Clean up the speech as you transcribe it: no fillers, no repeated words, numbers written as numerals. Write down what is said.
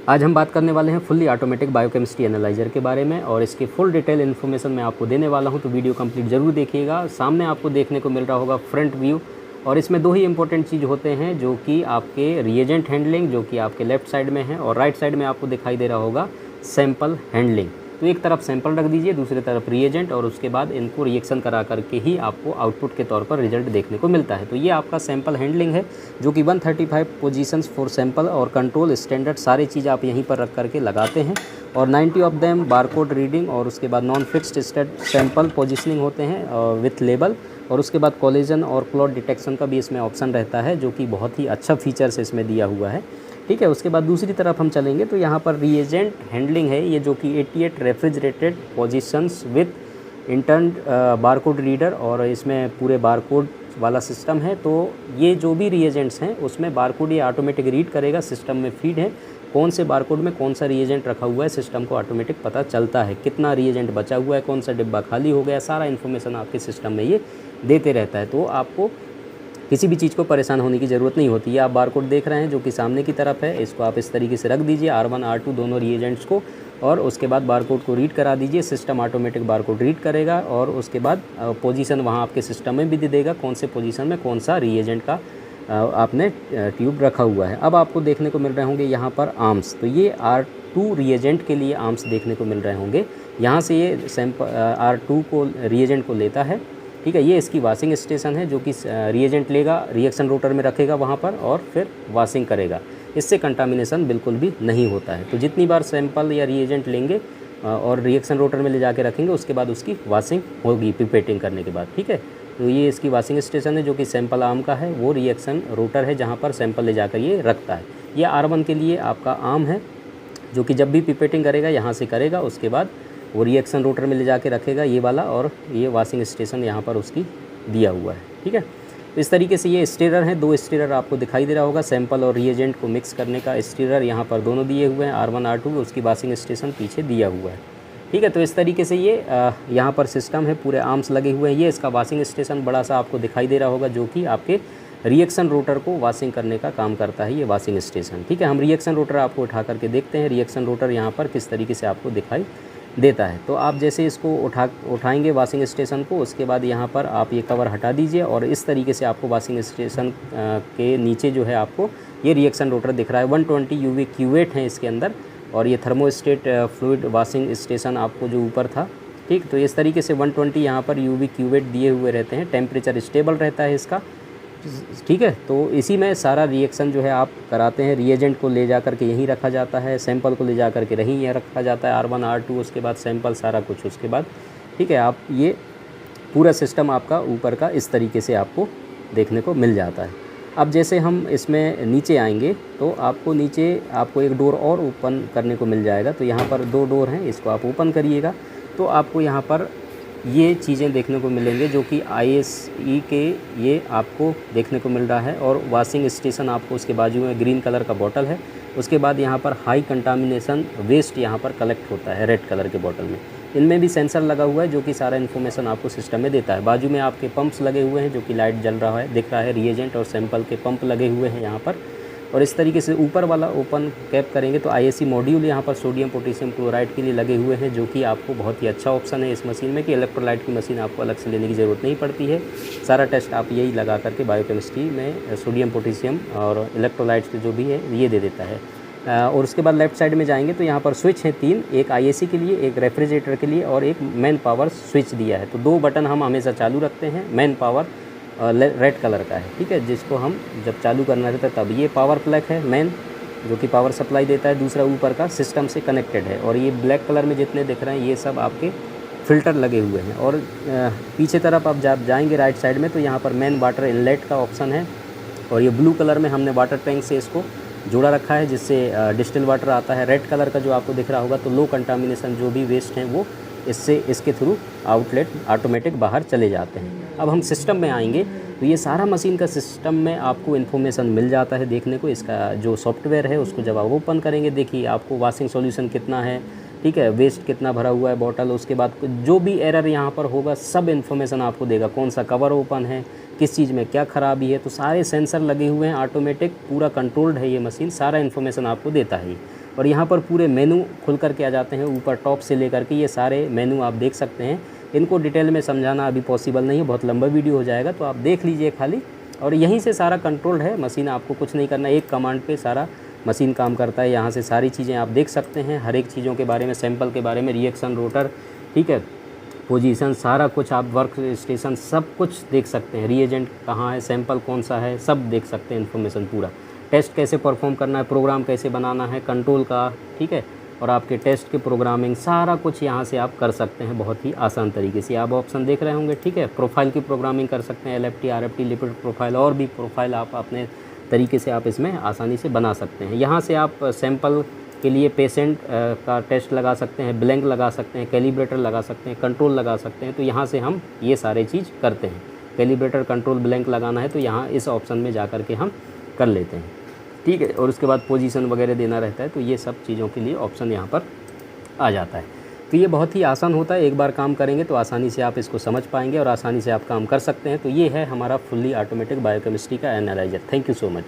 आज हम बात करने वाले हैं फुल्ली ऑटोमेटिक बायोकेमिस्ट्री एनालाइज़र के बारे में और इसकी फुल डिटेल इन्फॉर्मेशन मैं आपको देने वाला हूं, तो वीडियो कंप्लीट ज़रूर देखिएगा। सामने आपको देखने को मिल रहा होगा फ्रंट व्यू, और इसमें दो ही इंपॉर्टेंट चीज़ होते हैं जो कि आपके रिएजेंट हैंडलिंग जो कि आपके लेफ्ट साइड में है, और राइट साइड में आपको दिखाई दे रहा होगा सैंपल हैंडलिंग। तो एक तरफ सैंपल रख दीजिए, दूसरी तरफ रिएजेंट, और उसके बाद इनको रिएक्शन करा करके ही आपको आउटपुट के तौर पर रिजल्ट देखने को मिलता है। तो ये आपका सैंपल हैंडलिंग है जो कि 135 पोजीशंस फॉर सैंपल और कंट्रोल स्टैंडर्ड सारी चीज़ आप यहीं पर रख करके लगाते हैं, और 90 ऑफ देम बारकोड रीडिंग, और उसके बाद non fixed state sample positioning होते हैं विथ लेबल, और उसके बाद कोलिजन और क्लॉट डिटेक्शन का भी इसमें ऑप्शन रहता है जो कि बहुत ही अच्छा फीचर्स इसमें दिया हुआ है। ठीक है, उसके बाद दूसरी तरफ हम चलेंगे तो यहाँ पर रिएजेंट हैंडलिंग है, ये जो कि 88 refrigerated positions with intern barcode reader, और इसमें पूरे बारकोड वाला सिस्टम है। तो ये जो भी रिएजेंट्स हैं उसमें बारकोड ये ऑटोमेटिक रीड करेगा, सिस्टम में फीड है, कौन से बारकोड में कौन सा रिएजेंट रखा हुआ है सिस्टम को ऑटोमेटिक पता चलता है, कितना रिएजेंट बचा हुआ है, कौन सा डिब्बा खाली हो गया, सारा इन्फॉर्मेशन आपके सिस्टम में ये देते रहता है। तो आपको किसी भी चीज़ को परेशान होने की ज़रूरत नहीं होती है। आप बारकोड देख रहे हैं जो कि सामने की तरफ है, इसको आप इस तरीके से रख दीजिए R1 R2 दोनों रिएजेंट्स को, और उसके बाद बारकोड को रीड करा दीजिए, सिस्टम ऑटोमेटिक बारकोड रीड करेगा, और उसके बाद पोजीशन वहाँ आपके सिस्टम में भी दे देगा कौन से पोजीशन में कौन सा रिएजेंट का आपने ट्यूब रखा हुआ है। अब आपको देखने को मिल रहे होंगे यहाँ पर आर्म्स, तो ये R2 रिएजेंट के लिए आर्म्स देखने को मिल रहे होंगे। यहाँ से ये सैंपल R2 को रिएजेंट को लेता है, ठीक है। ये इसकी वाशिंग स्टेशन है जो कि रिएजेंट लेगा, रिएक्शन रोटर में रखेगा वहाँ पर, और फिर वाशिंग करेगा। इससे कंटामिनेशन बिल्कुल भी नहीं होता है। तो जितनी बार सैंपल या रिएजेंट लेंगे और रिएक्शन रोटर में ले जाके रखेंगे, उसके बाद उसकी वाशिंग होगी पिपेटिंग करने के बाद, ठीक है। तो ये इसकी वाशिंग स्टेशन है जो कि सैंपल आर्म का है, वो रिएक्शन रोटर है जहाँ पर सैंपल ले जाकर ये रखता है। ये R1 के लिए आपका आर्म है जो कि जब भी पिपेटिंग करेगा यहाँ से करेगा, उसके बाद वो रिएक्शन रोटर में ले जाके रखेगा ये वाला, और ये वाशिंग स्टेशन यहाँ पर उसकी दिया हुआ है, ठीक है। तो इस तरीके से ये स्टीरर हैं, दो स्टीरर आपको दिखाई दे रहा होगा, सैंपल और रिएजेंट को मिक्स करने का स्टीरर यहाँ पर दोनों दिए हुए हैं, R1 R2, उसकी वाशिंग स्टेशन पीछे दिया हुआ है, ठीक है। तो इस तरीके से ये यहाँ पर सिस्टम है, पूरे आर्म्स लगे हुए हैं। ये इसका वाशिंग स्टेशन बड़ा सा आपको दिखाई दे रहा होगा जो कि आपके रिएक्शन रोटर को वाशिंग करने का काम करता है, ये वाशिंग स्टेशन, ठीक है। हम रिएक्शन रोटर आपको उठा करके देखते हैं, रिएक्शन रोटर यहाँ पर किस तरीके से आपको दिखाई देता है। तो आप जैसे इसको उठाएंगे वाशिंग स्टेशन को, उसके बाद यहाँ पर आप ये कवर हटा दीजिए, और इस तरीके से आपको वाशिंग स्टेशन के नीचे जो है आपको ये रिएक्शन रोटर दिख रहा है। 120 UV क्यूवेट है इसके अंदर, और ये थर्मोस्टेट फ्लूइड वाशिंग स्टेशन आपको जो ऊपर था, ठीक। तो इस तरीके से 120 यहाँ पर UV क्यूवेट दिए हुए रहते हैं, टेम्परेचर स्टेबल रहता है इसका, ठीक है। तो इसी में सारा रिएक्शन जो है आप कराते हैं, रिएजेंट को ले जा कर के यहीं रखा जाता है, सैंपल को ले जा कर के यहीं रखा जाता है, R1 R2, उसके बाद सैंपल सारा कुछ उसके बाद, ठीक है। आप ये पूरा सिस्टम आपका ऊपर का इस तरीके से आपको देखने को मिल जाता है। अब जैसे हम इसमें नीचे आएंगे तो आपको नीचे आपको एक डोर और ओपन करने को मिल जाएगा। तो यहाँ पर दो डोर हैं, इसको आप ओपन करिएगा तो आपको यहाँ पर ये चीज़ें देखने को मिलेंगे जो कि ISE के ये आपको देखने को मिल रहा है, और वाशिंग स्टेशन आपको उसके बाजू में ग्रीन कलर का बॉटल है। उसके बाद यहाँ पर हाई कंटामिनेशन वेस्ट यहाँ पर कलेक्ट होता है रेड कलर के बॉटल में। इनमें भी सेंसर लगा हुआ है जो कि सारा इन्फॉर्मेशन आपको सिस्टम में देता है। बाजू में आपके पंप्स लगे हुए हैं जो कि लाइट जल रहा है, दिख रहा है, रिएजेंट और सैंपल के पंप लगे हुए हैं यहाँ पर। और इस तरीके से ऊपर वाला ओपन कैप करेंगे तो ISE मॉड्यूल यहाँ पर सोडियम पोटेशियम क्लोराइड के लिए लगे हुए हैं, जो कि आपको बहुत ही अच्छा ऑप्शन है इस मशीन में कि इलेक्ट्रोलाइट की मशीन आपको अलग से लेने की ज़रूरत नहीं पड़ती है। सारा टेस्ट आप यही लगा करके बायोकेमिस्ट्री में सोडियम पोटेशियम और इलेक्ट्रोलाइट्स जो भी है ये दे देता है। और उसके बाद लेफ़्ट साइड में जाएंगे तो यहाँ पर स्विच हैं 3, एक ISE के लिए, एक रेफ्रिजरेटर के लिए और एक मेन पावर स्विच दिया है। तो 2 बटन हम हमेशा चालू रखते हैं, मेन पावर रेड कलर का है, ठीक है, जिसको हम जब चालू करना रहता है तब। ये पावर प्लग है मेन जो कि पावर सप्लाई देता है, दूसरा ऊपर का सिस्टम से कनेक्टेड है। और ये ब्लैक कलर में जितने दिख रहे हैं ये सब आपके फ़िल्टर लगे हुए हैं। और पीछे तरफ आप जब जाएंगे राइट साइड में तो यहाँ पर मेन वाटर इनलेट का ऑप्शन है, और ये ब्लू कलर में हमने वाटर टैंक से इसको जोड़ा रखा है जिससे डिस्टिल वाटर आता है। रेड कलर का जो आपको दिख रहा होगा तो लो कंटामिनेशन जो भी वेस्ट हैं वो इसके थ्रू आउटलेट ऑटोमेटिक बाहर चले जाते हैं। अब हम सिस्टम में आएंगे तो ये सारा मशीन का सिस्टम में आपको इन्फॉर्मेशन मिल जाता है देखने को। इसका जो सॉफ्टवेयर है उसको जब आप ओपन करेंगे, देखिए आपको वाशिंग सॉल्यूशन कितना है, ठीक है, वेस्ट कितना भरा हुआ है बॉटल, उसके बाद जो भी एरर यहाँ पर होगा सब इन्फॉर्मेशन आपको देगा। कौन सा कवर ओपन है, किस चीज़ में क्या ख़राबी है, तो सारे सेंसर लगे हुए हैं, ऑटोमेटिक पूरा कंट्रोल्ड है ये मशीन, सारा इन्फॉर्मेशन आपको देता है। और यहाँ पर पूरे मेनू खुल कर के आ जाते हैं, ऊपर टॉप से लेकर के ये सारे मेनू आप देख सकते हैं। इनको डिटेल में समझाना अभी पॉसिबल नहीं है, बहुत लंबा वीडियो हो जाएगा, तो आप देख लीजिए खाली। और यहीं से सारा कंट्रोल्ड है मशीन, आपको कुछ नहीं करना, एक कमांड पे सारा मशीन काम करता है। यहाँ से सारी चीज़ें आप देख सकते हैं, हर एक चीज़ों के बारे में, सैंपल के बारे में, रिएक्शन रोटर, ठीक है, पोजीशन, सारा कुछ आप वर्क स्टेशन सब कुछ देख सकते हैं। रिएजेंट कहाँ है, सैंपल कौन सा है, सब देख सकते हैं इन्फॉर्मेशन पूरा। टेस्ट कैसे परफॉर्म करना है, प्रोग्राम कैसे बनाना है, कंट्रोल का, ठीक है, और आपके टेस्ट की प्रोग्रामिंग, सारा कुछ यहाँ से आप कर सकते हैं बहुत ही आसान तरीके से। आप ऑप्शन देख रहे होंगे, ठीक है। प्रोफाइल की प्रोग्रामिंग कर सकते हैं, LFT, RFT, लिपिड प्रोफाइल, और भी प्रोफाइल आप अपने तरीके से आप इसमें आसानी से बना सकते हैं। यहाँ से आप सैंपल के लिए पेशेंट का टेस्ट लगा सकते हैं, ब्लैंक लगा सकते हैं, कैलिब्रेटर लगा सकते हैं, कंट्रोल लगा सकते हैं। तो यहाँ से हम ये सारे चीज़ करते हैं। कैलिब्रेटर, कंट्रोल, ब्लैंक लगाना है तो यहाँ इस ऑप्शन में जा कर के हम कर लेते हैं, ठीक है। और उसके बाद पोजीशन वगैरह देना रहता है, तो ये सब चीज़ों के लिए ऑप्शन यहाँ पर आ जाता है। तो ये बहुत ही आसान होता है, एक बार काम करेंगे तो आसानी से आप इसको समझ पाएंगे और आसानी से आप काम कर सकते हैं। तो ये है हमारा फुल्ली ऑटोमेटिक बायोकेमिस्ट्री का analyser. Thank you so much.